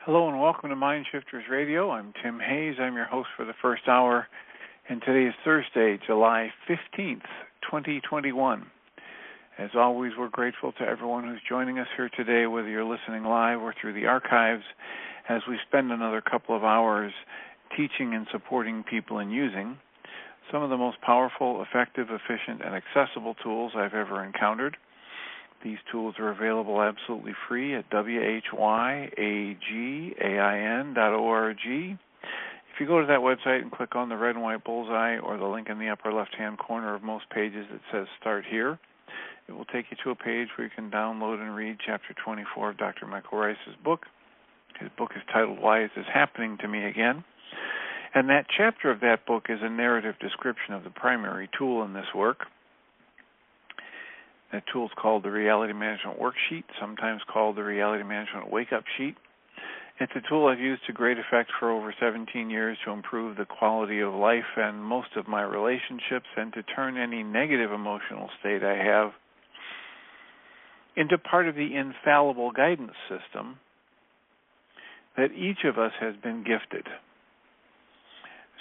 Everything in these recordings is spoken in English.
Hello and welcome to Mind Shifters Radio. I'm Tim Hayes. I'm your host for the first hour, and today is Thursday, July 15th, 2021. As always, we're grateful to everyone who's joining us here today, whether you're listening live or through the archives, as we spend another couple of hours teaching and supporting people in using some of the most powerful, effective, efficient, and accessible tools I've ever encountered. These tools are available absolutely free at whyagain.org. If you go to that website and click on the red and white bullseye or the link in the upper left-hand corner of most pages that says Start Here, it will take you to a page where you can download and read Chapter 24 of Dr. Michael Ryce's book. His book is titled, Why Is This Happening to Me Again? And that chapter of that book is a narrative description of the primary tool in this work. That tool is called the Reality Management Worksheet, sometimes called the Reality Management Wake-Up Sheet. It's a tool I've used to great effect for over 17 years to improve the quality of life and most of my relationships and to turn any negative emotional state I have into part of the infallible guidance system that each of us has been gifted.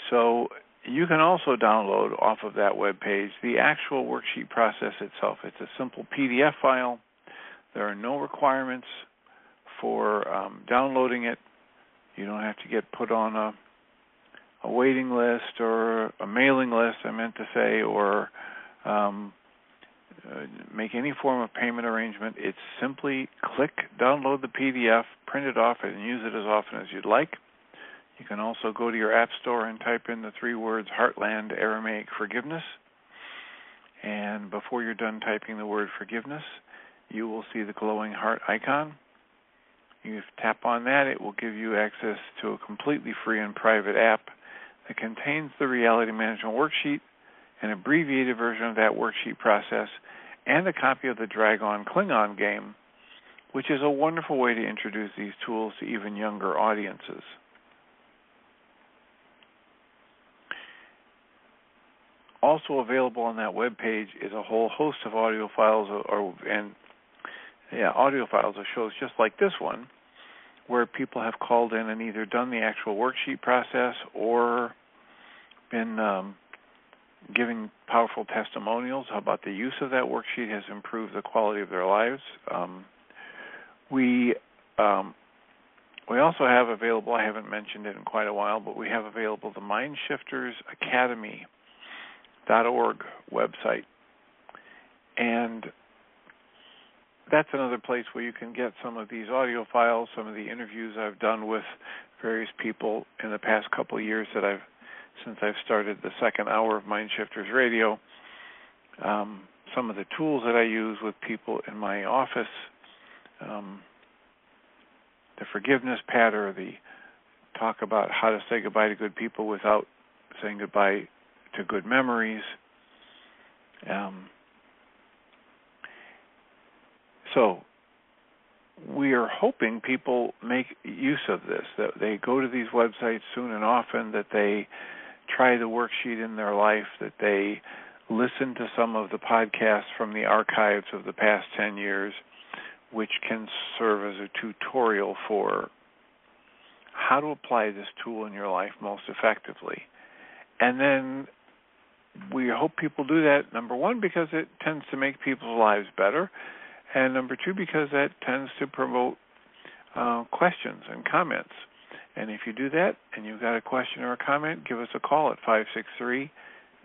So you can also download off of that web page the actual worksheet process itself. It's a simple PDF file. There are no requirements for downloading it. You don't have to get put on a waiting list or a mailing list, I meant to say, or make any form of payment arrangement. It's simply click, download the PDF, print it off, and use it as often as you'd like. You can also go to your app store and type in the three words Heartland Aramaic Forgiveness. And before you're done typing the word forgiveness, you will see the glowing heart icon. You tap on that, it will give you access to a completely free and private app that contains the Reality Management Worksheet, an abbreviated version of that worksheet process, and a copy of the Dragon Klingon game, which is a wonderful way to introduce these tools to even younger audiences. Also available on that web page is a whole host of audio files audio files of shows just like this one, where people have called in and either done the actual worksheet process or been giving powerful testimonials about the use of that worksheet has improved the quality of their lives. We also have available, I haven't mentioned it in quite a while, but we have available the Mind Shifters Academy.org website. And that's another place where you can get some of these audio files, some of the interviews I've done with various people in the past couple of years since I've started the second hour of Mind Shifters Radio, some of the tools that I use with people in my office, the forgiveness pattern, the talk about how to say goodbye to good people without saying goodbye to good memories. So we are hoping people make use of this, that they go to these websites soon and often, that they try the worksheet in their life, that they listen to some of the podcasts from the archives of the past 10 years, which can serve as a tutorial for how to apply this tool in your life most effectively. And then we hope people do that, number one, because it tends to make people's lives better, and number two, because that tends to promote questions and comments. And if you do that and you've got a question or a comment, give us a call at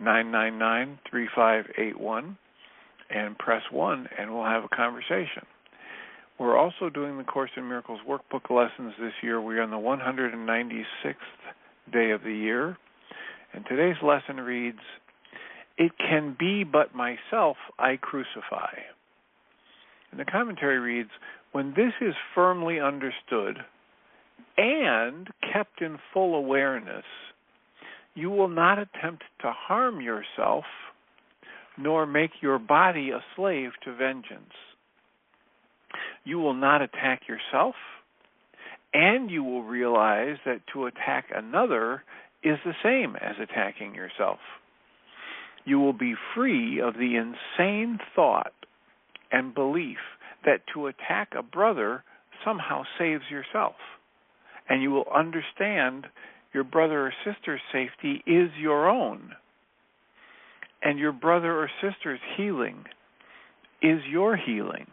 563-999-3581 and press 1, and we'll have a conversation. We're also doing the Course in Miracles Workbook Lessons this year. We're on the 196th day of the year, and today's lesson reads, "It can be but myself I crucify." And the commentary reads, "When this is firmly understood and kept in full awareness, you will not attempt to harm yourself, nor make your body a slave to vengeance. You will not attack yourself, and you will realize that to attack another is the same as attacking yourself. You will be free of the insane thought and belief that to attack a brother somehow saves yourself, And you will understand your brother or sister's safety is your own. And your brother or sister's healing is your healing.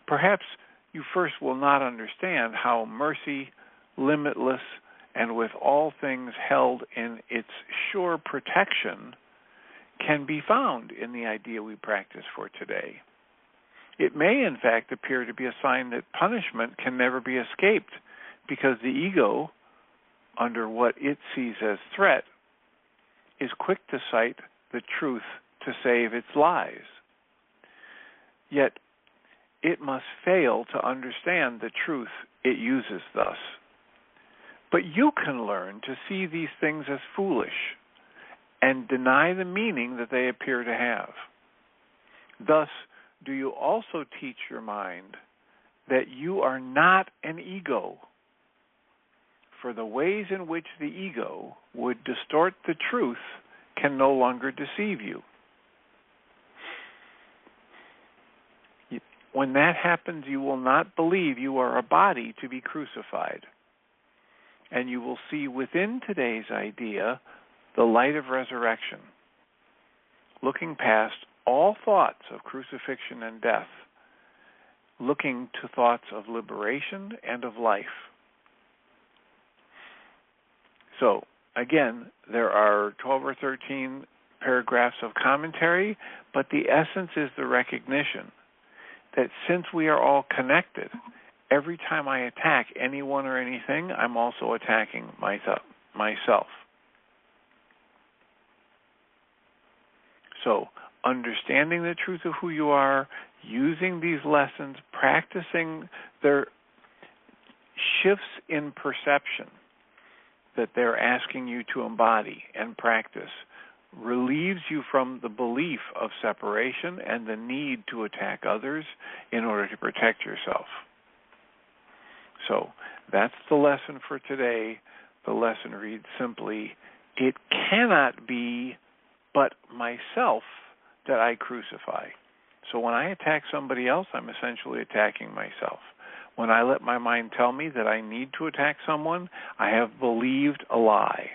Perhaps you first will not understand how mercy, limitless, and with all things held in its sure protection, can be found in the idea we practice for today. It may, in fact, appear to be a sign that punishment can never be escaped, because the ego, under what it sees as threat, is quick to cite the truth to save its lies. Yet, it must fail to understand the truth it uses thus. But you can learn to see these things as foolish and deny the meaning that they appear to have. Thus, do you also teach your mind that you are not an ego, for the ways in which the ego would distort the truth can no longer deceive you. When that happens, you will not believe you are a body to be crucified, and you will see within today's idea the light of resurrection, looking past all thoughts of crucifixion and death, looking to thoughts of liberation and of life. So, again, there are 12 or 13 paragraphs of commentary, but the essence is the recognition that since we are all connected, every time I attack anyone or anything, I'm also attacking myself. So, understanding the truth of who you are, using these lessons, practicing their shifts in perception that they're asking you to embody and practice, relieves you from the belief of separation and the need to attack others in order to protect yourself. So that's the lesson for today. The lesson reads simply, it cannot be but myself that I crucify. So when I attack somebody else, I'm essentially attacking myself. When I let my mind tell me that I need to attack someone, I have believed a lie.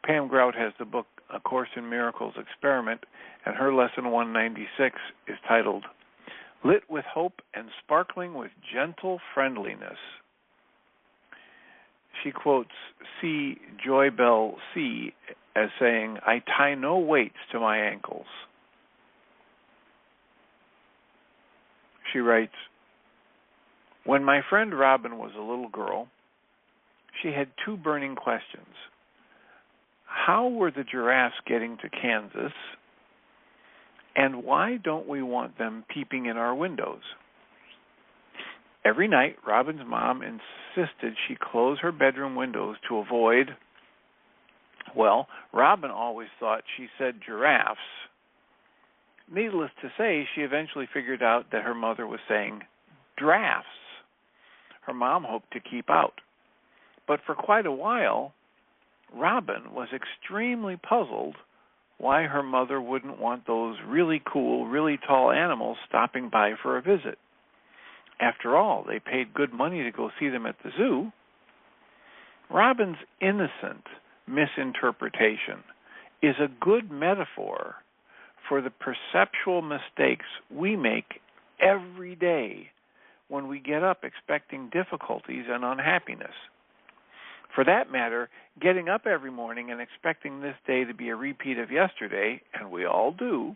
Pam Grout has the book A Course in Miracles Experiment, and her lesson 196 is titled, Lit with Hope and Sparkling with Gentle Friendliness. She quotes C. Joy Bell C. as saying, I tie no weights to my ankles. She writes, when my friend Robin was a little girl, she had two burning questions. How were the giraffes getting to Kansas? And why don't we want them peeping in our windows? Every night, Robin's mom insisted she close her bedroom windows to avoid, well, Robin always thought she said giraffes. Needless to say, she eventually figured out that her mother was saying drafts. Her mom hoped to keep out. But for quite a while, Robin was extremely puzzled why her mother wouldn't want those really cool, really tall animals stopping by for a visit. After all, they paid good money to go see them at the zoo. Robin's innocent misinterpretation is a good metaphor for the perceptual mistakes we make every day when we get up expecting difficulties and unhappiness. For that matter, getting up every morning and expecting this day to be a repeat of yesterday, and we all do,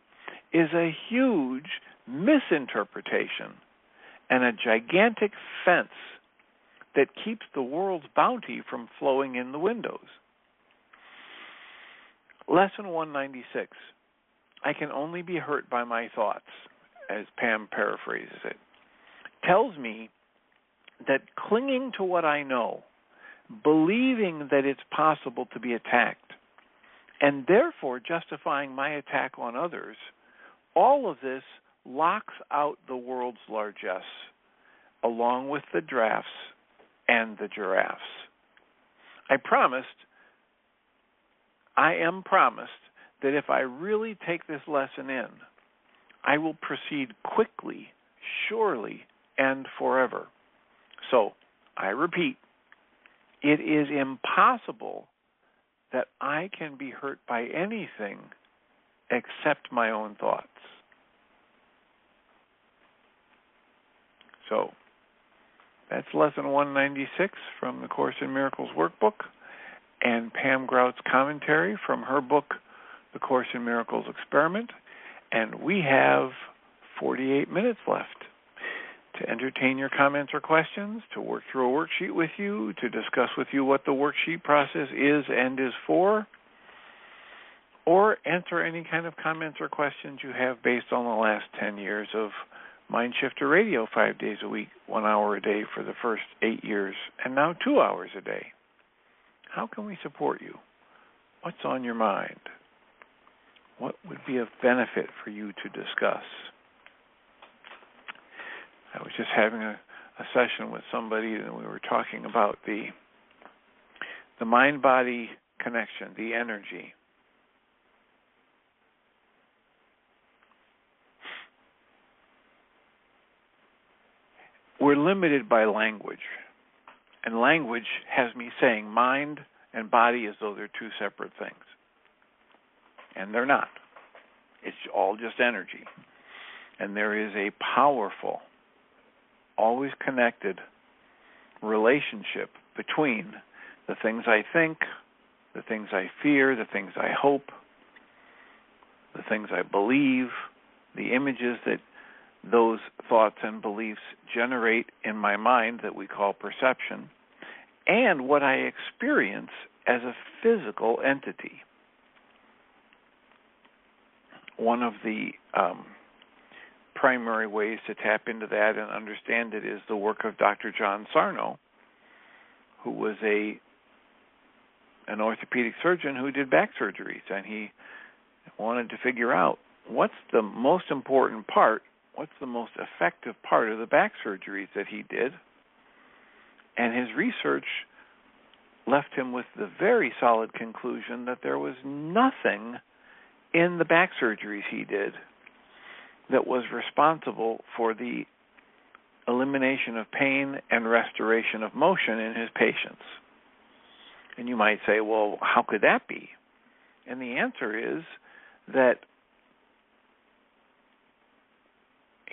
is a huge misinterpretation and a gigantic fence that keeps the world's bounty from flowing in the windows. Lesson 196, I can only be hurt by my thoughts, as Pam paraphrases it, tells me that clinging to what I know, believing that it's possible to be attacked, and therefore justifying my attack on others, all of this locks out the world's largesse, along with the drafts and the giraffes. I am promised that if I really take this lesson in, I will proceed quickly, surely, and forever. So, I repeat, it is impossible that I can be hurt by anything except my own thoughts. So, that's Lesson 196 from the Course in Miracles Workbook, and Pam Grout's commentary from her book, The Course in Miracles Experiment. And we have 48 minutes left to entertain your comments or questions, to work through a worksheet with you, to discuss with you what the worksheet process is and is for, or answer any kind of comments or questions you have based on the last 10 years of Mind Shifter Radio 5 days a week, 1 hour a day for the first 8 years, and now 2 hours a day. How can we support you? What's on your mind? What would be of benefit for you to discuss? I was just having a session with somebody, and we were talking about the mind-body connection, the energy. We're limited by language, and language has me saying mind and body as though they're two separate things. And they're not. It's all just energy. And there is a powerful, always connected relationship between the things I think, the things I fear, the things I hope, the things I believe, the images that those thoughts and beliefs generate in my mind that we call perception, and what I experience as a physical entity. One of the primary ways to tap into that and understand it is the work of Dr. John Sarno, who was an orthopedic surgeon who did back surgeries, and he wanted to figure out what's the most important part, what's the most effective part of the back surgeries that he did. And his research left him with the very solid conclusion that there was nothing in the back surgeries he did that was responsible for the elimination of pain and restoration of motion in his patients. And you might say, well, how could that be? And the answer is that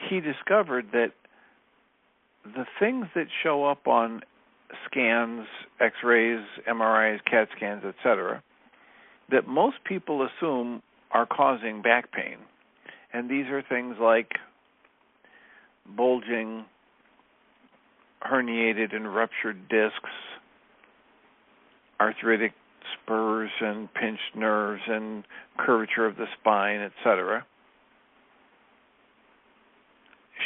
he discovered that the things that show up on scans, X-rays, MRIs, CAT scans, etc., that most people assume are causing back pain. And these are things like bulging, herniated and ruptured discs, arthritic spurs and pinched nerves and curvature of the spine, etc.,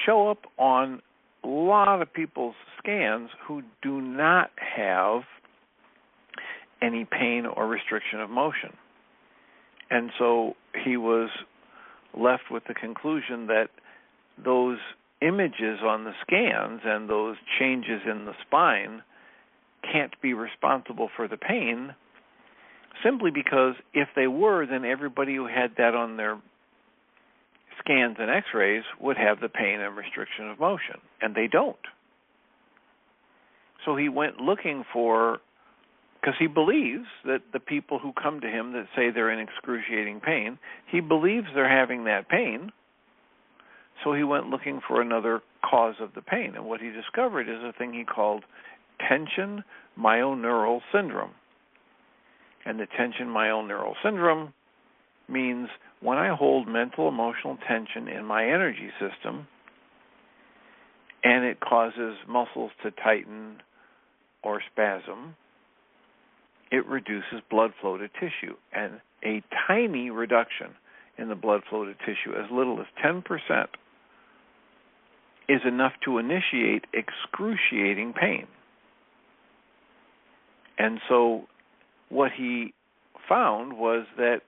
show up on a lot of people's scans who do not have any pain or restriction of motion. And so he was left with the conclusion that those images on the scans and those changes in the spine can't be responsible for the pain, simply because if they were, then everybody who had that on their scans and X-rays would have the pain and restriction of motion, and they don't. So he went looking for, because he believes that the people who come to him that say they're in excruciating pain, he believes they're having that pain, so he went looking for another cause of the pain. And what he discovered is a thing he called tension myoneural syndrome. And the tension myoneural syndrome means when I hold mental, emotional tension in my energy system, and it causes muscles to tighten or spasm, it reduces blood flow to tissue. And a tiny reduction in the blood flow to tissue, as little as 10%, is enough to initiate excruciating pain. And so what he found was that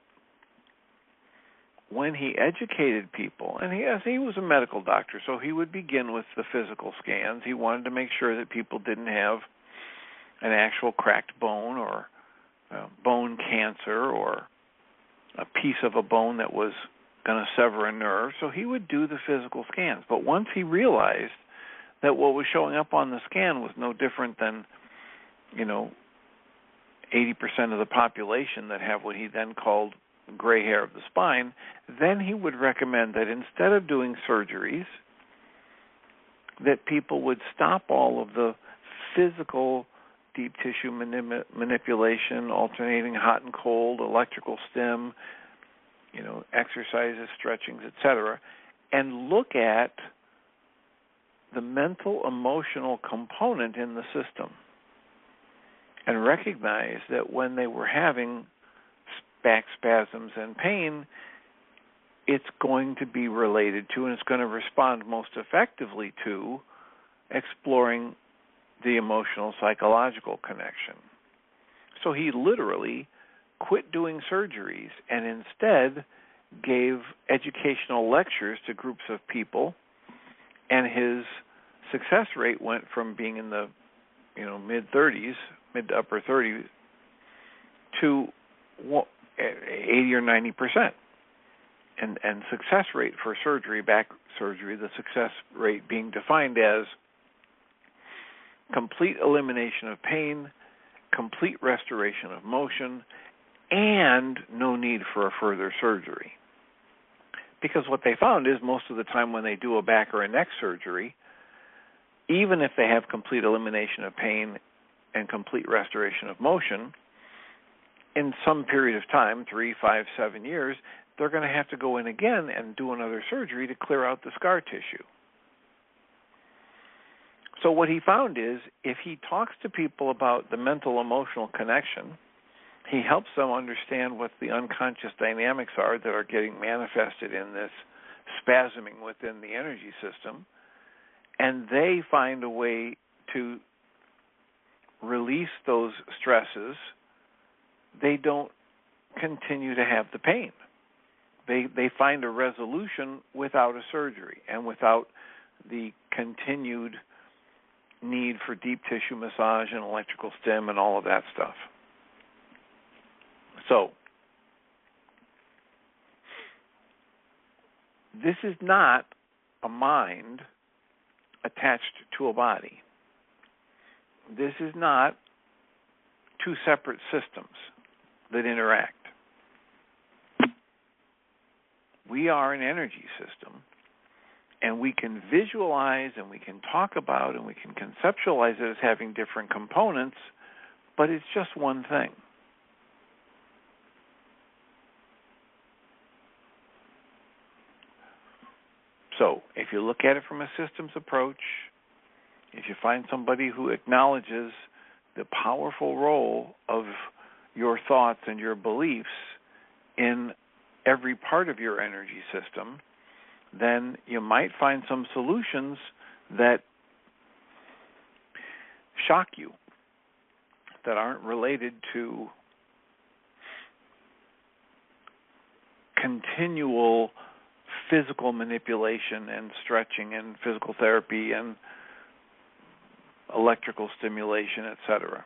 when he educated people, and he was a medical doctor, so he would begin with the physical scans. He wanted to make sure that people didn't have an actual cracked bone or bone cancer or a piece of a bone that was going to sever a nerve. So he would do the physical scans. But once he realized that what was showing up on the scan was no different than, 80% of the population that have what he then called gray hair of the spine, then he would recommend that instead of doing surgeries, that people would stop all of the physical deep tissue manipulation, alternating hot and cold, electrical stim, exercises, stretchings, etc., and look at the mental, emotional component in the system and recognize that when they were having back spasms and pain, it's going to be related to, and it's going to respond most effectively to, exploring the emotional psychological connection. So he literally quit doing surgeries and instead gave educational lectures to groups of people, and his success rate went from being in the mid to upper 30s to 80 or 90%. And success rate for surgery, back surgery, the success rate being defined as complete elimination of pain, complete restoration of motion, and no need for a further surgery. Because what they found is most of the time when they do a back or a neck surgery, even if they have complete elimination of pain and complete restoration of motion, in some period of time, 3, 5, 7 years, they're going to have to go in again and do another surgery to clear out the scar tissue. So what he found is if he talks to people about the mental-emotional connection, he helps them understand what the unconscious dynamics are that are getting manifested in this spasming within the energy system, and they find a way to release those stresses, they don't continue to have the pain. They find a resolution without a surgery and without the continued need for deep tissue massage and electrical stim and all of that stuff. So, this is not a mind attached to a body. This is not two separate systems that interact. We are an energy system, and we can visualize and we can talk about and we can conceptualize it as having different components, but it's just one thing. So, if you look at it from a systems approach, if you find somebody who acknowledges the powerful role of your thoughts and your beliefs in every part of your energy system, then you might find some solutions that shock you, that aren't related to continual physical manipulation and stretching and physical therapy and electrical stimulation, etc.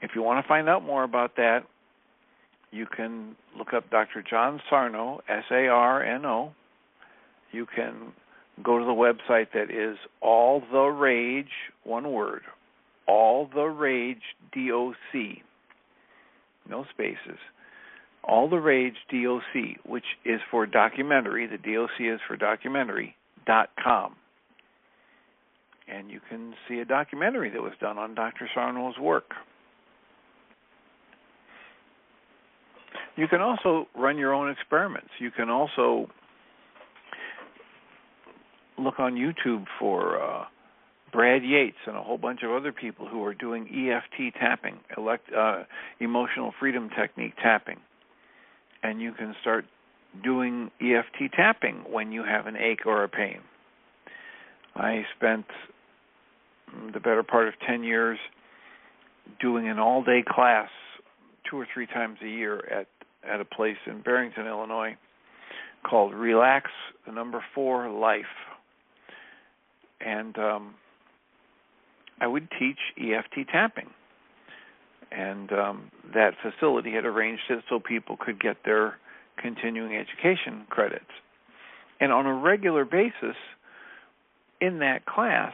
If you want to find out more about that, you can look up Dr. John Sarno, S-A-R-N-O. You can go to the website that is All the Rage, one word, All the Rage, D-O-C, no spaces, All the Rage, D-O-C, which is for documentary, the D-O-C is for documentary.com. And you can see a documentary that was done on Dr. Sarno's work. You can also run your own experiments. You can also look on YouTube for Brad Yates and a whole bunch of other people who are doing EFT tapping, emotional freedom technique tapping. And you can start doing EFT tapping when you have an ache or a pain. I spent the better part of 10 years doing an all-day class 2 or 3 times a year at a place in Barrington, Illinois, called Relax, the number 4 Life. And I would teach EFT tapping. And that facility had arranged it so people could get their continuing education credits. And on a regular basis, in that class,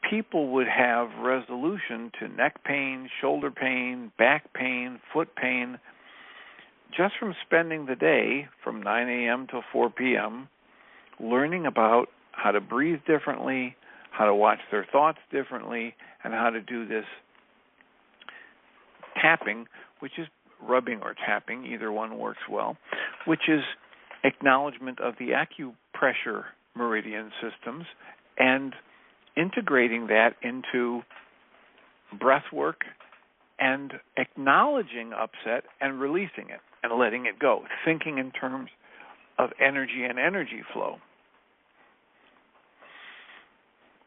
people would have resolution to neck pain, shoulder pain, back pain, foot pain, just from spending the day from 9 a.m. till 4 p.m. learning about how to breathe differently, how to watch their thoughts differently, and how to do this tapping, which is rubbing or tapping, either one works well, which is acknowledgement of the acupressure meridian systems and integrating that into breath work and acknowledging upset and releasing it and letting it go, thinking in terms of energy and energy flow.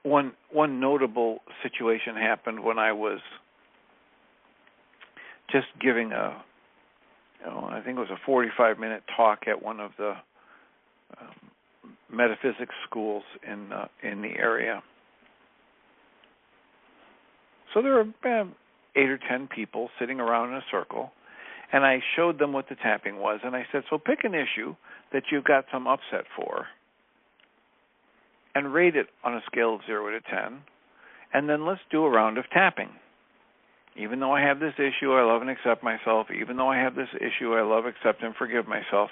One notable situation happened when I was just giving I think it was a 45-minute talk at one of the metaphysics schools in the area. So there were 8 or 10 people sitting around in a circle, and I showed them what the tapping was, and I said, so pick an issue that you've got some upset for, and rate it on a scale of 0 to 10, and then let's do a round of tapping. Even though I have this issue, I love and accept myself. Even though I have this issue, I love, accept, and forgive myself.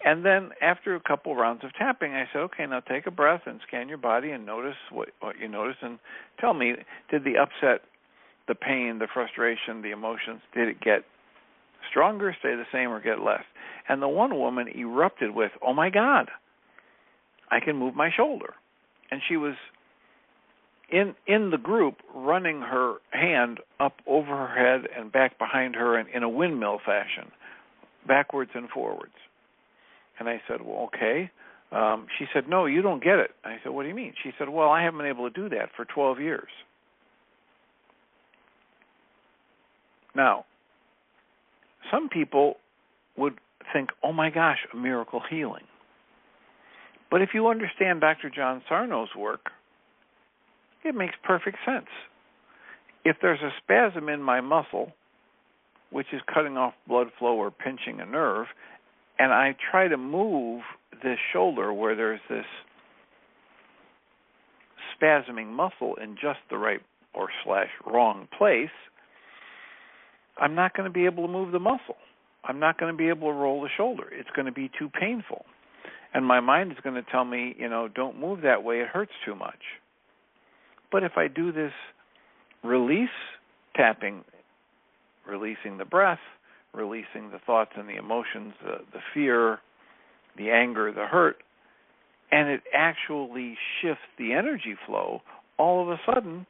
And then after a couple rounds of tapping, I said, okay, now take a breath and scan your body and notice what you notice, and tell me, did the upset, the pain, the frustration, the emotions, did it get stronger, stay the same, or get less? And the one woman erupted with, oh, my God, I can move my shoulder. And she was in the group running her hand up over her head and back behind her in a windmill fashion, backwards and forwards. And I said, well, okay. She said, no, you don't get it. I said, what do you mean? She said, well, I haven't been able to do that for 12 years. Now, some people would think, oh, my gosh, a miracle healing. But if you understand Dr. John Sarno's work, it makes perfect sense. If there's a spasm in my muscle, which is cutting off blood flow or pinching a nerve, and I try to move this shoulder where there's this spasming muscle in just the right or / wrong place, I'm not going to be able to move the muscle. I'm not going to be able to roll the shoulder. It's going to be too painful. And my mind is going to tell me, don't move that way, it hurts too much. But if I do this release tapping, releasing the breath, releasing the thoughts and the emotions, the fear, the anger, the hurt, and it actually shifts the energy flow, all of a sudden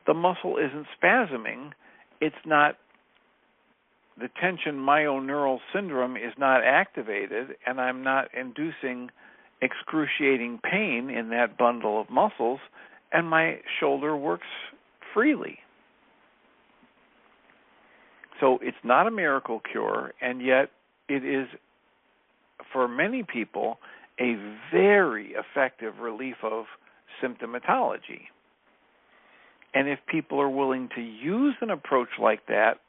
the muscle isn't spasming. It's not, the tension myoneural syndrome is not activated, and I'm not inducing excruciating pain in that bundle of muscles, and my shoulder works freely. So it's not a miracle cure, and yet it is, for many people, a very effective relief of symptomatology. And if people are willing to use an approach like that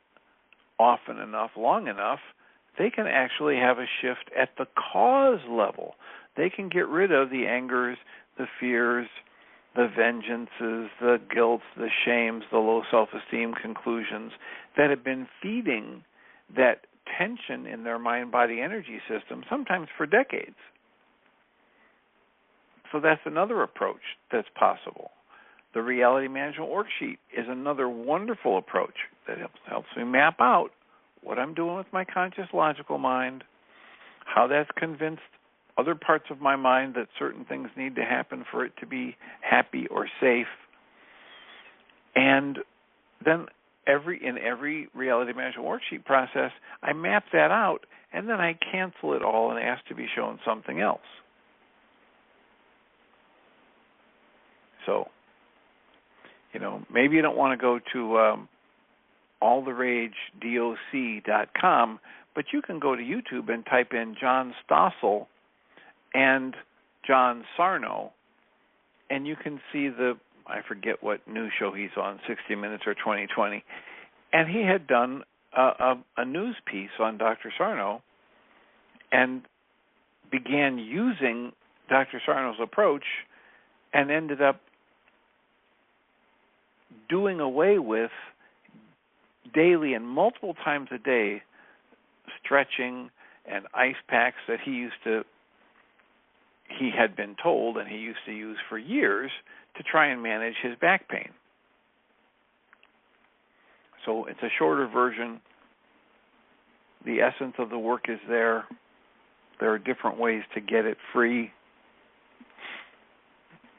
often enough, long enough, they can actually have a shift at the cause level. They can get rid of the angers, the fears, the vengeances, the guilts, the shames, the low self-esteem conclusions that have been feeding that tension in their mind-body energy system, sometimes for decades. So that's another approach that's possible. The Reality Management Worksheet is another wonderful approach that helps me map out what I'm doing with my conscious logical mind, how that's convinced other parts of my mind that certain things need to happen for it to be happy or safe. And then in every Reality Management Worksheet process, I map that out, and then I cancel it all and ask to be shown something else. So, maybe you don't want to go to alltheragedoc.com, but you can go to YouTube and type in John Stossel and John Sarno, and you can see I forget what news show he's on, 60 Minutes or 2020, and he had done a news piece on Dr. Sarno and began using Dr. Sarno's approach and ended up doing away with daily and multiple times a day stretching and ice packs that he had been told and he used to use for years to try and manage his back pain. So it's a shorter version. The essence of the work is there. There are different ways to get it free.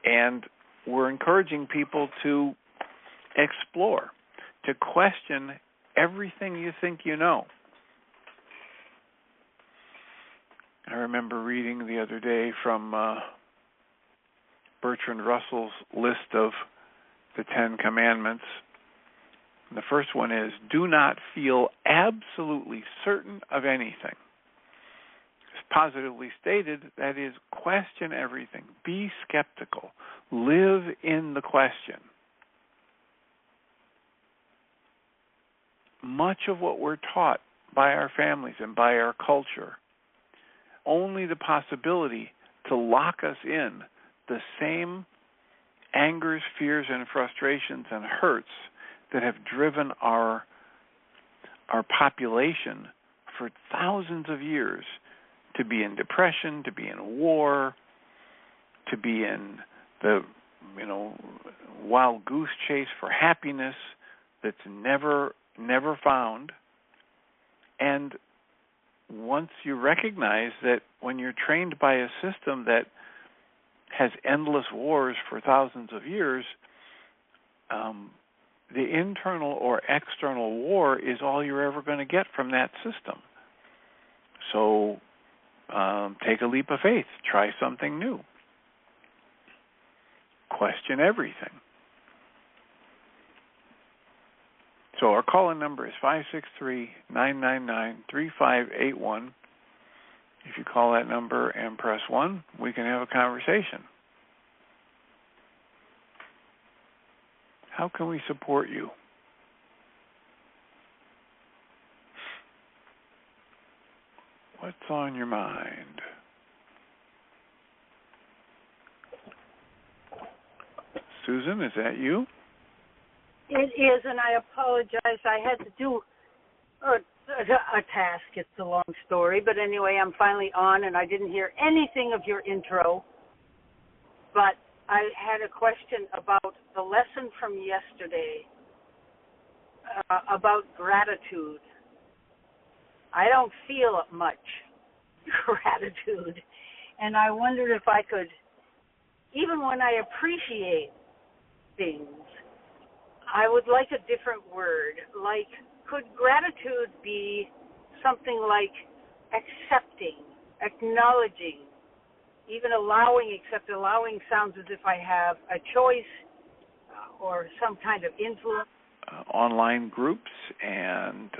And we're encouraging people to explore, to question everything you think you know. I remember reading the other day from Bertrand Russell's list of the 10 Commandments. And the first one is, do not feel absolutely certain of anything. It's positively stated, that is, question everything. Be skeptical. Live in the question. Much of what we're taught by our families and by our culture, only the possibility to lock us in the same angers, fears, and frustrations and hurts that have driven our population for thousands of years to be in depression, to be in war, to be in the wild goose chase for happiness that's never found. And once you recognize that when you're trained by a system that has endless wars for thousands of years, the internal or external war is all you're ever going to get from that system. So take a leap of faith. Try something new. Question everything. So our call-in number is 563-999-3581. If you call that number and press 1, we can have a conversation. How can we support you? What's on your mind? Susan, is that you? It is, and I apologize. I had to do a task. It's a long story. But anyway, I'm finally on, and I didn't hear anything of your intro. But I had a question about the lesson from yesterday about gratitude. I don't feel much gratitude. And I wondered if I could, even when I appreciate things, I would like a different word. Like, could gratitude be something like accepting, acknowledging, even allowing, except allowing sounds as if I have a choice or some kind of influence? Online groups, and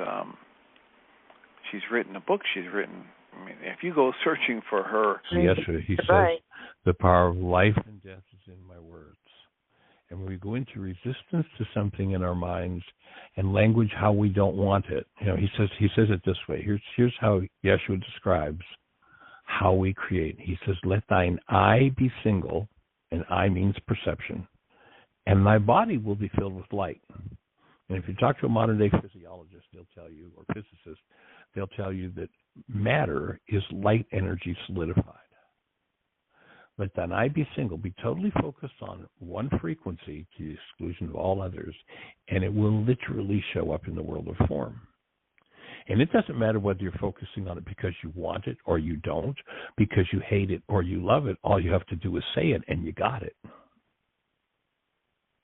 she's written a book. If you go searching for her. Yesterday, he says, the power of life and death is in my words. And when we go into resistance to something in our minds and language how we don't want it, he says it this way. Here's how Yeshua describes how we create. He says, let thine eye be single, and eye means perception, and thy body will be filled with light. And if you talk to a modern-day physiologist, they'll tell you, or physicist, they'll tell you that matter is light energy solidified. Let thine eye be single, be totally focused on one frequency to the exclusion of all others, and it will literally show up in the world of form. And it doesn't matter whether you're focusing on it because you want it or you don't, because you hate it or you love it. All you have to do is say it, and you got it.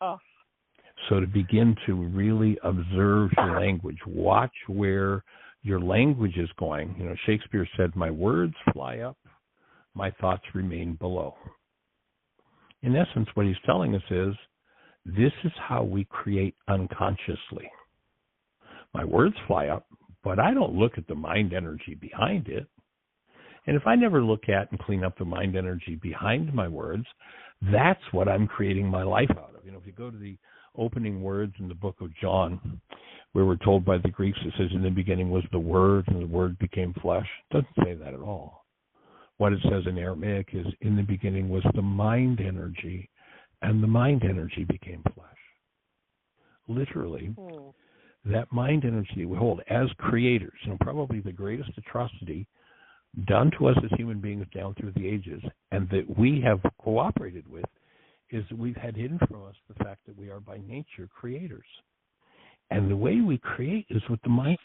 Oh. So to begin to really observe your language, watch where your language is going. Shakespeare said, my words fly up, my thoughts remain below. In essence, what he's telling us is, this is how we create unconsciously. My words fly up, but I don't look at the mind energy behind it. And if I never look at and clean up the mind energy behind my words, that's what I'm creating my life out of. If you go to the opening words in the book of John, where we're told by the Greeks, it says, in the beginning was the Word, and the Word became flesh. It doesn't say that at all. What it says in Aramaic is, in the beginning was the mind energy, and the mind energy became flesh. Literally, that mind energy we hold as creators, probably the greatest atrocity done to us as human beings down through the ages, and that we have cooperated with, is that we've had hidden from us the fact that we are by nature creators. And the way we create is with the mind.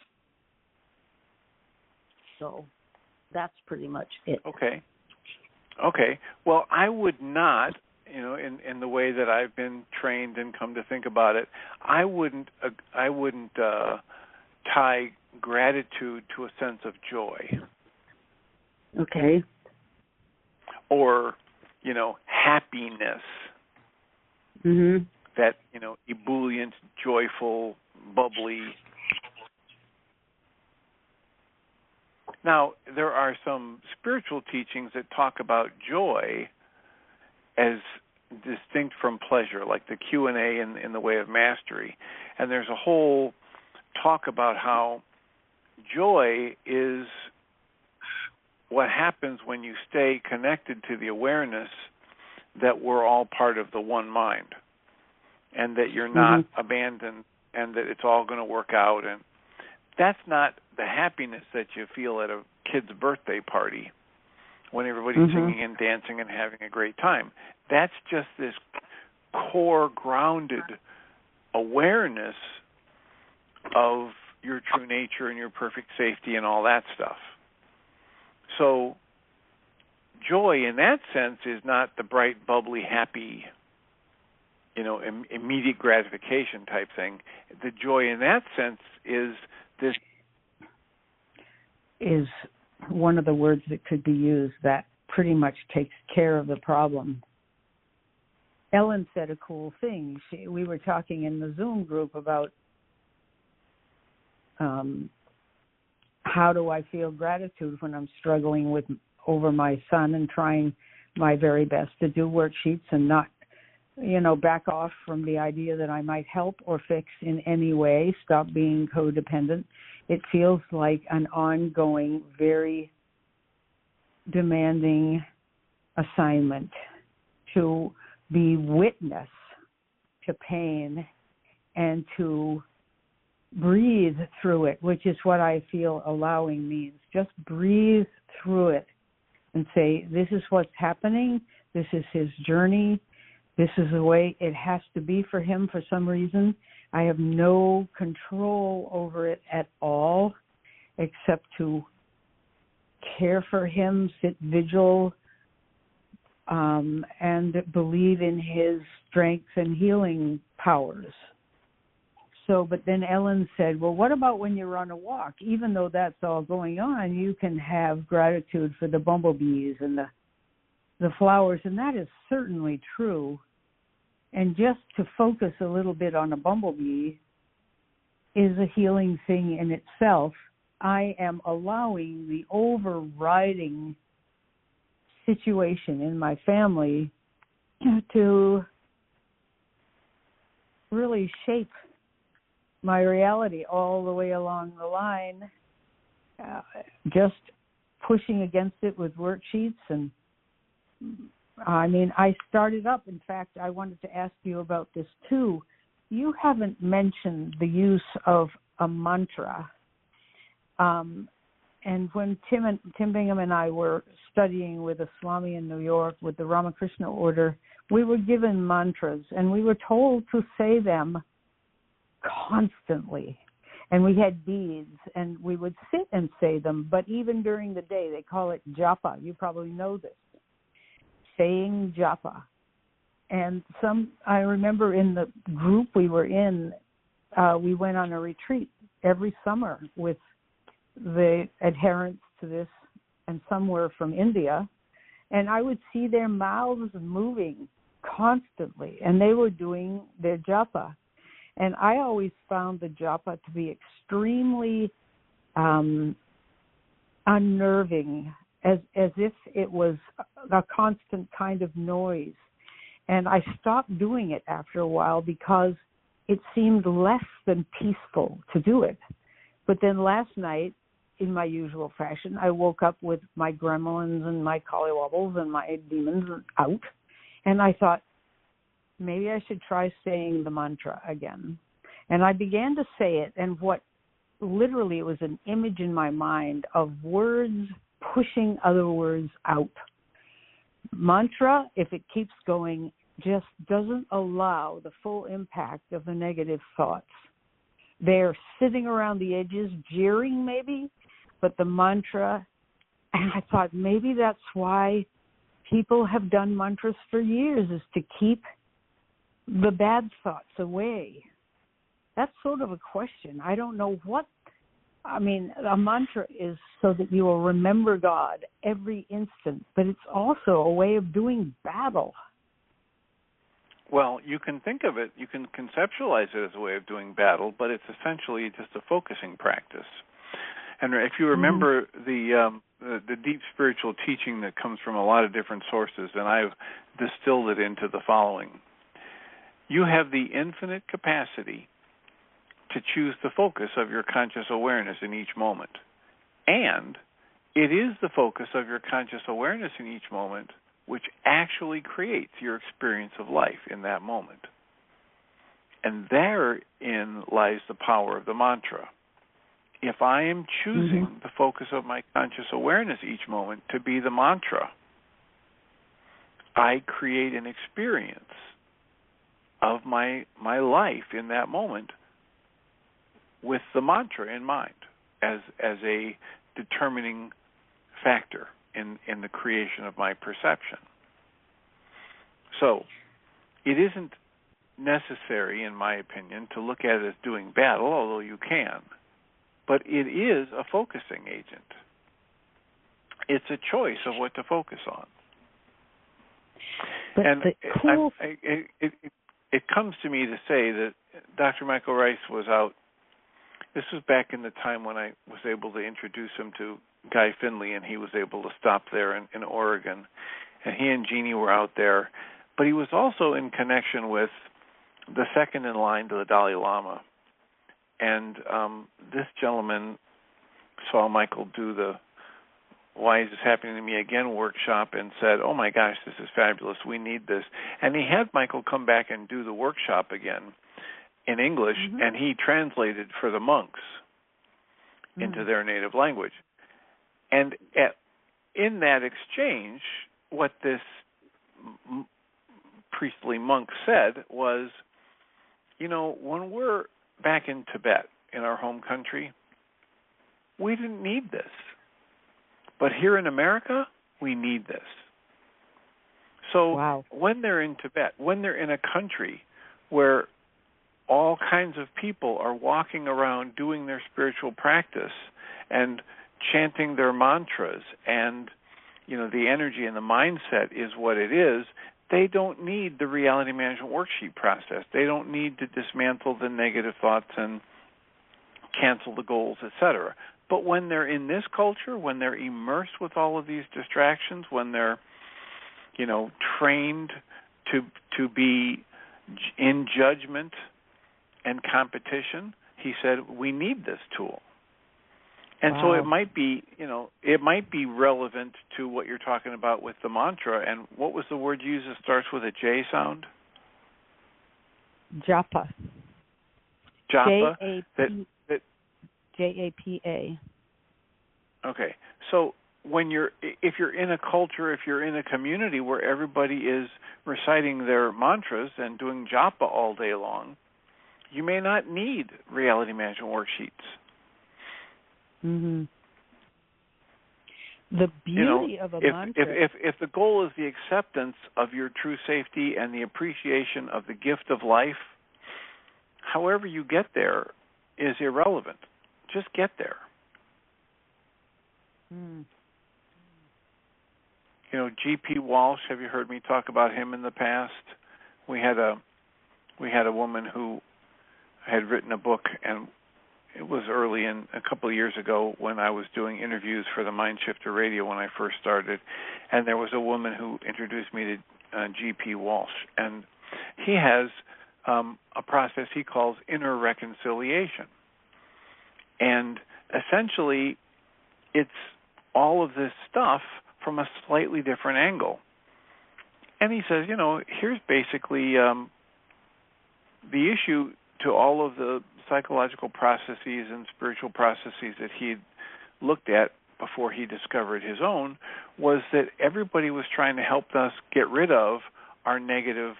So that's pretty much it. Okay. Well, I would not, in the way that I've been trained and come to think about it, I wouldn't tie gratitude to a sense of joy. Okay. Or, happiness. Mm-hmm. That, ebullient, joyful, bubbly. Now, there are some spiritual teachings that talk about joy as distinct from pleasure, like the Q&A in the Way of Mastery. And there's a whole talk about how joy is what happens when you stay connected to the awareness that we're all part of the one mind, and that you're not abandoned, and that it's all going to work out. And that's not the happiness that you feel at a kid's birthday party when everybody's singing and dancing and having a great time. That's just this core grounded awareness of your true nature and your perfect safety and all that stuff. So joy in that sense is not the bright, bubbly, happy, immediate gratification type thing. The joy in that sense is this. Is one of the words that could be used that pretty much takes care of the problem. Ellen said a cool thing. We were talking in the Zoom group about how do I feel gratitude when I'm struggling over my son and trying my very best to do worksheets and not, back off from the idea that I might help or fix in any way, stop being codependent. It feels like an ongoing, very demanding assignment to be witness to pain and to breathe through it, which is what I feel allowing means. Just breathe through it and say, this is what's happening. This is his journey. This is the way it has to be for him for some reason. I have no control over it at all except to care for him, sit vigil, and believe in his strengths and healing powers. So, but then Ellen said, well, what about when you're on a walk? Even though that's all going on, you can have gratitude for the bumblebees and the flowers, and that is certainly true. And just to focus a little bit on a bumblebee is a healing thing in itself. I am allowing the overriding situation in my family to really shape my reality all the way along the line, just pushing against it with worksheets. And I started up. In fact, I wanted to ask you about this too. You haven't mentioned the use of a mantra. And when Tim Bingham and I were studying with a Swami in New York with the Ramakrishna order, we were given mantras, and we were told to say them constantly. And we had beads, and we would sit and say them, but even during the day, they call it japa. You probably know this. Saying japa. And I remember in the group we were in, we went on a retreat every summer with the adherents to this, and some were from India, and I would see their mouths moving constantly, and they were doing their japa. And I always found the japa to be extremely unnerving, as if it was a constant kind of noise. And I stopped doing it after a while because it seemed less than peaceful to do it. But then last night, in my usual fashion, I woke up with my gremlins and my collywobbles and my demons out. And I thought, maybe I should try saying the mantra again. And I began to say it, and what literally it was an image in my mind of words pushing other words out. Mantra, if it keeps going, just doesn't allow the full impact of the negative thoughts. They're sitting around the edges, jeering maybe, but the mantra, and I thought maybe that's why people have done mantras for years, is to keep the bad thoughts away. That's sort of a question. I don't know what, I mean, a mantra is so that you will remember God every instant, but it's also a way of doing battle. Well, you can think of it, you can conceptualize it as a way of doing battle, but it's essentially just a focusing practice. And if you remember the deep spiritual teaching that comes from a lot of different sources, and I've distilled it into the following. You have the infinite capacity to choose the focus of your conscious awareness in each moment. And it is the focus of your conscious awareness in each moment which actually creates your experience of life in that moment. And therein lies the power of the mantra. If I am choosing the focus of my conscious awareness each moment to be the mantra, I create an experience of my life in that moment with the mantra in mind as a determining factor in the creation of my perception. So it isn't necessary, in my opinion, to look at it as doing battle, although you can, but it is a focusing agent. It's a choice of what to focus on. But and cool... it comes to me to say that Dr. Michael Ryce was out. This was back in the time when I was able to introduce him to Guy Finley, and he was able to stop there in Oregon. And he and Jeannie were out there. But he was also in connection with the second in line to the Dalai Lama. And this gentleman saw Michael do the Why Is This Happening to Me Again workshop and said, oh my gosh, this is fabulous, we need this. And he had Michael come back and do the workshop again in English, and he translated for the monks into their native language. And in that exchange, what this priestly monk said was, you know, when we're back in Tibet, in our home country, we didn't need this. But here in America, we need this. So when they're in Tibet, when they're in a country where all kinds of people are walking around doing their spiritual practice and chanting their mantras, and you know the energy and the mindset is what it is, they don't need the Reality Management Worksheet process. They don't need to dismantle the negative thoughts and cancel the goals, etc. But when they're in this culture, when they're immersed with all of these distractions, when they're, you know, trained to be in judgment and competition, he said, we need this tool. And so it might be, you know, it might be relevant to what you're talking about with the mantra. And what was the word you used that starts with a J sound? Japa. Japa. J-A-P-A. Okay. So if you're in a culture, if you're in a community where everybody is reciting their mantras and doing japa all day long, you may not need Reality Management Worksheets. The beauty of a mantra. If the goal is the acceptance of your true safety and the appreciation of the gift of life, however you get there is irrelevant. Just get there. You know, G.P. Walsh, have you heard me talk about him in the past? We had a woman who had written a book, and it was early in a couple of years ago when I was doing interviews for the Mind Shifter Radio when I first started, and there was a woman who introduced me to G.P. Walsh, and he has a process he calls inner reconciliation. And essentially, it's all of this stuff from a slightly different angle. And he says, here's basically the issue to all of the psychological processes and spiritual processes that he'd looked at before he discovered his own, was that everybody was trying to help us get rid of our negative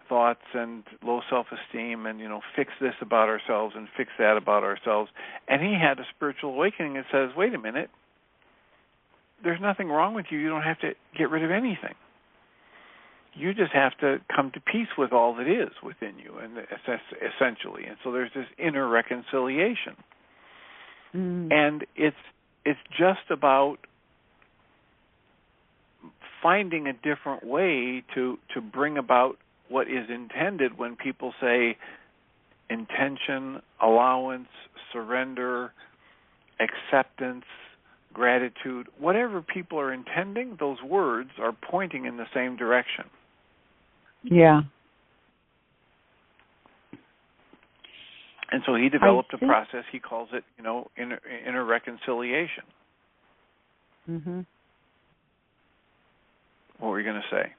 thoughts and low self-esteem and, fix this about ourselves and fix that about ourselves. And he had a spiritual awakening that says, wait a minute, there's nothing wrong with you. You don't have to get rid of anything. You just have to come to peace with all that is within you, and essentially. And so there's this inner reconciliation. And it's just about finding a different way to bring about what is intended when people say intention, allowance, surrender, acceptance, gratitude. Whatever people are intending, those words are pointing in the same direction. Yeah. And so he developed a process. He calls it, inner reconciliation. Mhm. What were you going to say?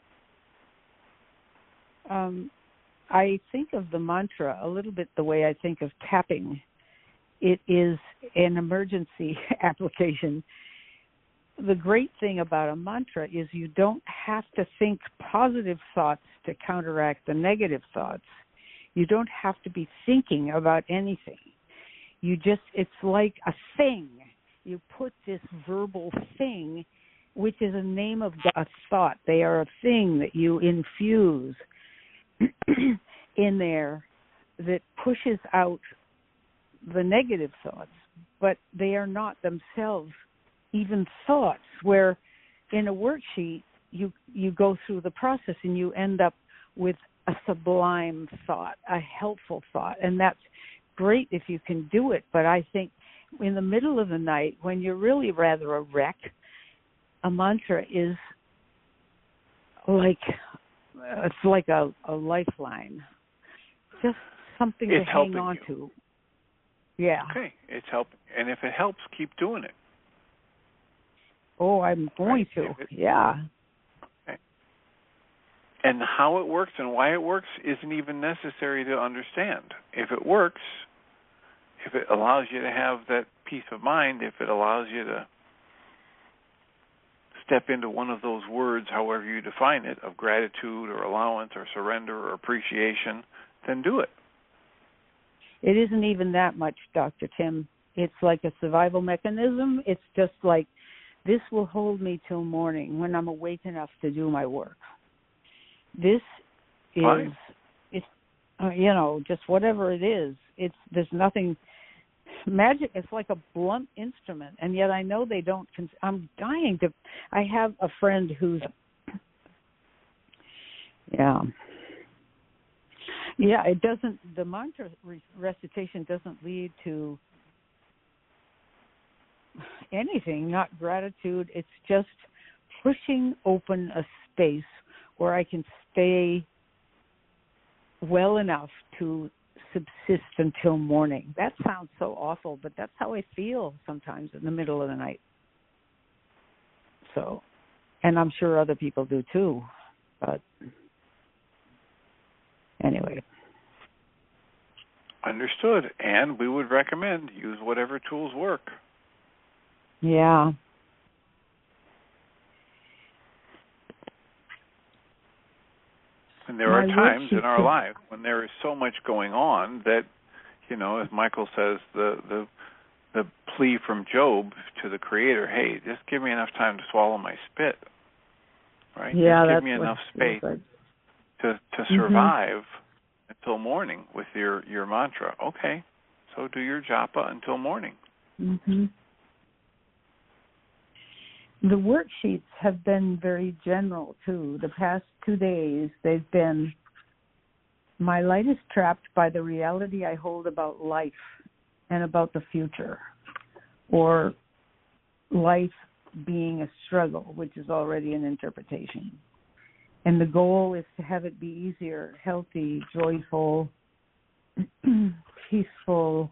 I think of the mantra a little bit the way I think of tapping. It is an emergency application. The great thing about a mantra is you don't have to think positive thoughts to counteract the negative thoughts. You don't have to be thinking about anything. It's like a thing. You put this verbal thing, which is a name of a thought. They are a thing that you infuse in there that pushes out the negative thoughts, but they are not themselves even thoughts, where in a worksheet you go through the process and you end up with a sublime thought, a helpful thought, and that's great if you can do it. But I think in the middle of the night, when you're really rather a wreck, a mantra is it's like a lifeline, just something to hang on to. Yeah. Okay, it's helping, and if it helps, keep doing it. Oh, I'm going to. Yeah. Okay. And how it works and why it works isn't even necessary to understand. If it works, if it allows you to have that peace of mind, if it allows you to step into one of those words, however you define it, of gratitude or allowance or surrender or appreciation, then do it. It isn't even that much, Dr. Tim. It's like a survival mechanism. It's just like, this will hold me till morning when I'm awake enough to do my work. This is, fine. It's, just whatever it is. There's nothing magic. It's like a blunt instrument, and yet I know they don't. I'm dying to. I have a friend who's, it doesn't. The mantra recitation doesn't lead to anything, not gratitude. It's just pushing open a space where I can stay well enough to subsist until morning. That sounds so awful, but that's how I feel sometimes in the middle of the night. So, and I'm sure other people do too, but anyway. Understood. And we would recommend use whatever tools work. Yeah. And there are times in our life when there is so much going on that, as Michael says, the plea from Job to the Creator, hey, just give me enough time to swallow my spit, right? Yeah, just give me enough space to survive until morning with your mantra. Okay, so do your japa until morning. Mm-hmm. The worksheets have been very general, too. The past 2 days, they've been, my light is trapped by the reality I hold about life and about the future, or life being a struggle, which is already an interpretation. And the goal is to have it be easier, healthy, joyful, peaceful.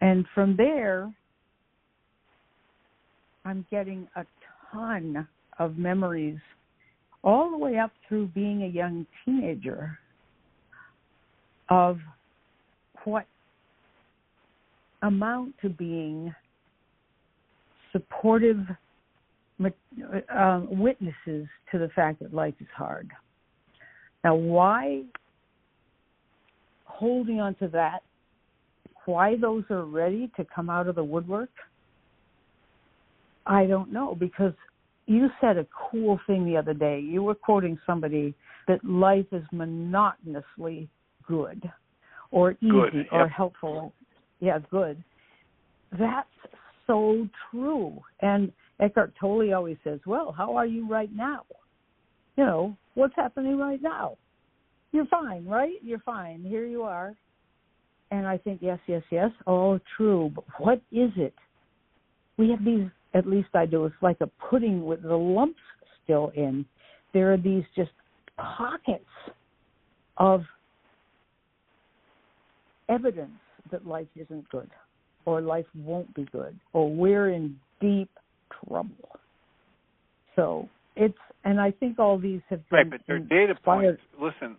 And from there, I'm getting a ton of memories all the way up through being a young teenager of what amount to being supportive witnesses to the fact that life is hard. Now, why holding on to that, why those are ready to come out of the woodwork, I don't know, because you said a cool thing the other day. You were quoting somebody that life is monotonously good or easy or helpful. Yeah, good. That's so true. And Eckhart Tolle always says, well, how are you right now? You know, what's happening right now? You're fine, right? You're fine. Here you are. And I think, yes, all true. But what is it? We have these, at least I do, it's like a pudding with the lumps still in. There are these just pockets of evidence that life isn't good, or life won't be good, or we're in deep trouble. So it's, and I think all these have been right, but they're data points. Listen,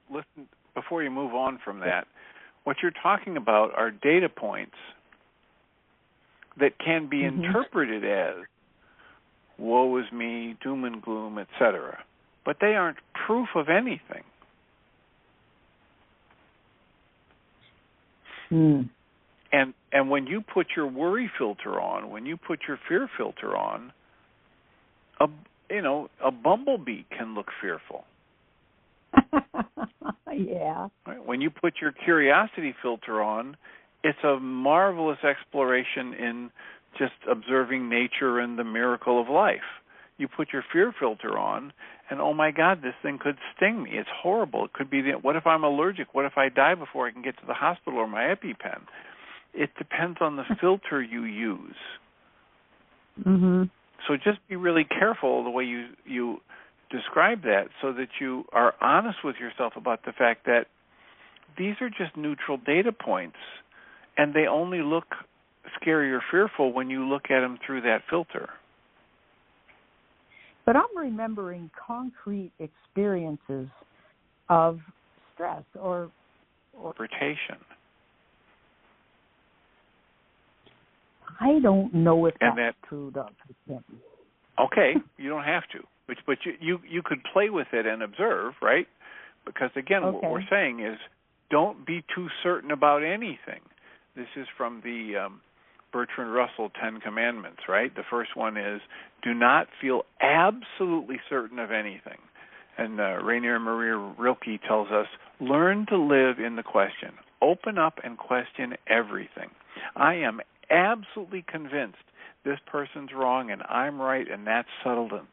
before you move on from that, what you're talking about are data points that can be interpreted as woe is me, doom and gloom, etc. But they aren't proof of anything. And when you put your worry filter on, when you put your fear filter on, a bumblebee can look fearful. Yeah. Right? When you put your curiosity filter on, it's a marvelous exploration in just observing nature and the miracle of life. You put your fear filter on, and oh my God, this thing could sting me. It's horrible. It could be, what if I'm allergic? What if I die before I can get to the hospital or my EpiPen? It depends on the filter you use. So just be really careful the way you describe that, so that you are honest with yourself about the fact that these are just neutral data points, and they only look scary or fearful when you look at them through that filter. But I'm remembering concrete experiences of stress or interpretation. I don't know if that's true, Dr. Kemp. Okay, you don't have to, but you could play with it and observe, right? Because again, what we're saying is, don't be too certain about anything. This is from the Bertrand Russell 10 Commandments, right? The first one is, do not feel absolutely certain of anything. And Rainier Maria Rilke tells us, learn to live in the question. Open up and question everything. I am absolutely convinced this person's wrong and I'm right, and that's settled in.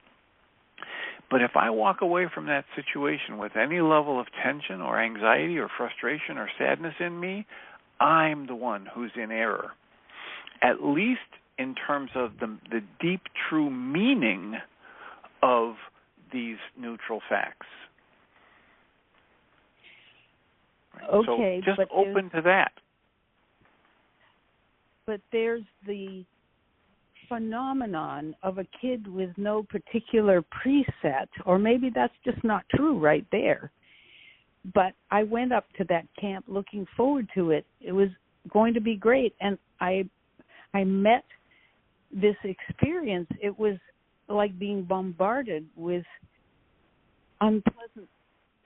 But if I walk away from that situation with any level of tension or anxiety or frustration or sadness in me, I'm the one who's in error, at least in terms of the deep, true meaning of these neutral facts. Right? Okay, so just open to that. But there's the phenomenon of a kid with no particular preset, or maybe that's just not true right there. But I went up to that camp looking forward to it. It was going to be great, and I met this experience. It was like being bombarded with unpleasant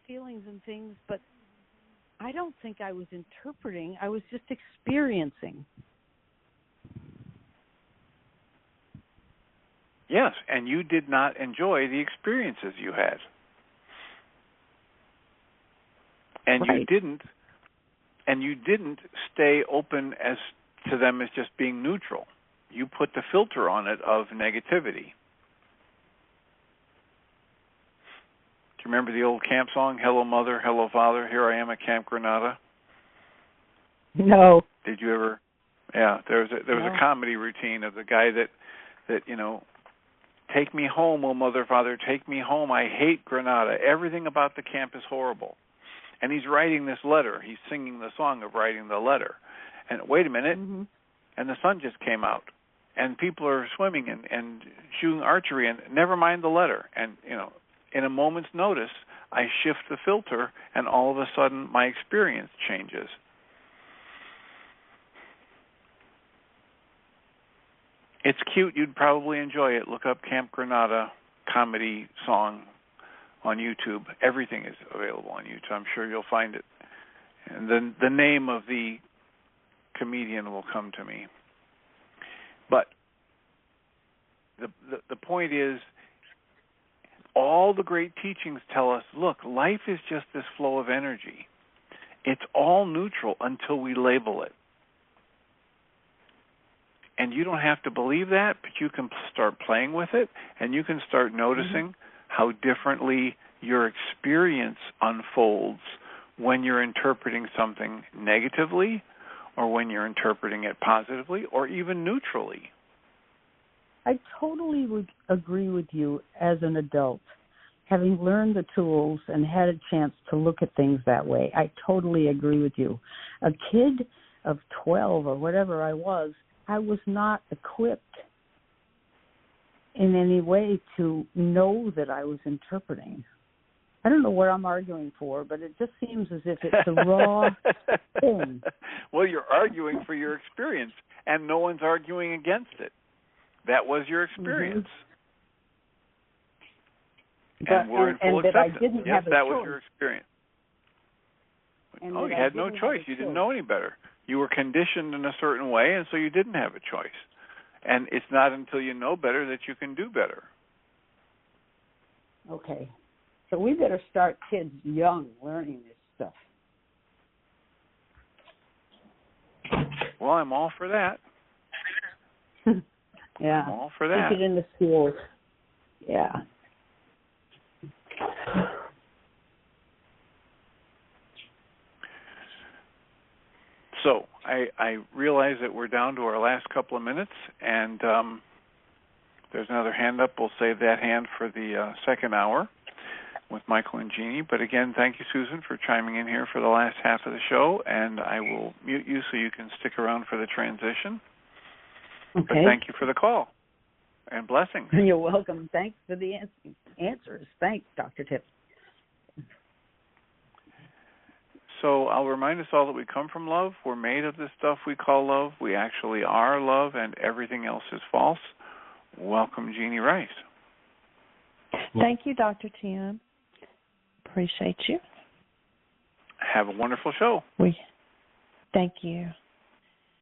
feelings and things, but I don't think I was interpreting. I was just experiencing. Yes, and you did not enjoy the experiences you had. And right. you didn't stay open as to them as just being neutral. You put the filter on it of negativity. Do you remember the old camp song, Hello Mother, Hello Father, Here I Am at Camp Granada? No. Did you ever? Yeah, there was a comedy routine of the guy that take me home, oh mother, father, take me home. I hate Granada. Everything about the camp is horrible. And he's writing this letter. He's singing the song of writing the letter. And wait a minute, and the sun just came out. and people are swimming and shooting archery, and never mind the letter. And, in a moment's notice, I shift the filter, and all of a sudden my experience changes. It's cute. You'd probably enjoy it. Look up Camp Granada comedy song on YouTube. Everything is available on YouTube. I'm sure you'll find it. And then the name of the comedian will come to me. But the point is, all the great teachings tell us, look, life is just this flow of energy. It's all neutral until we label it. And you don't have to believe that, but you can start playing with it, and you can start noticing how differently your experience unfolds when you're interpreting something negatively, or when you're interpreting it positively, or even neutrally. I totally would agree with you as an adult. Having learned the tools and had a chance to look at things that way, I totally agree with you. A kid of 12 or whatever I was not equipped in any way to know that I was interpreting. I don't know what I'm arguing for, but it just seems as if it's a raw thing. Well, you're arguing for your experience, and no one's arguing against it. That was your experience. And we're in full acceptance. Yes, that was your experience. You had no choice. You didn't know any better. You were conditioned in a certain way, and so you didn't have a choice. And it's not until you know better that you can do better. Okay. So we better start kids young learning this stuff. Well, I'm all for that. Yeah. I'm all for that. Take it in the schools. Yeah. So I realize that we're down to our last couple of minutes, and there's another hand up. We'll save that hand for the second hour with Michael and Jeannie. But again, thank you, Susan, for chiming in here for the last half of the show, and I will mute you so you can stick around for the transition. Okay. But thank you for the call, and blessings. You're welcome. Thanks for the answers. Thanks, Dr. Tips. So I'll remind us all that we come from love. We're made of this stuff we call love. We actually are love, and everything else is false. Welcome, Jeannie Ryce. Thank you, Dr. Tim. Appreciate you. Have a wonderful show. Thank you.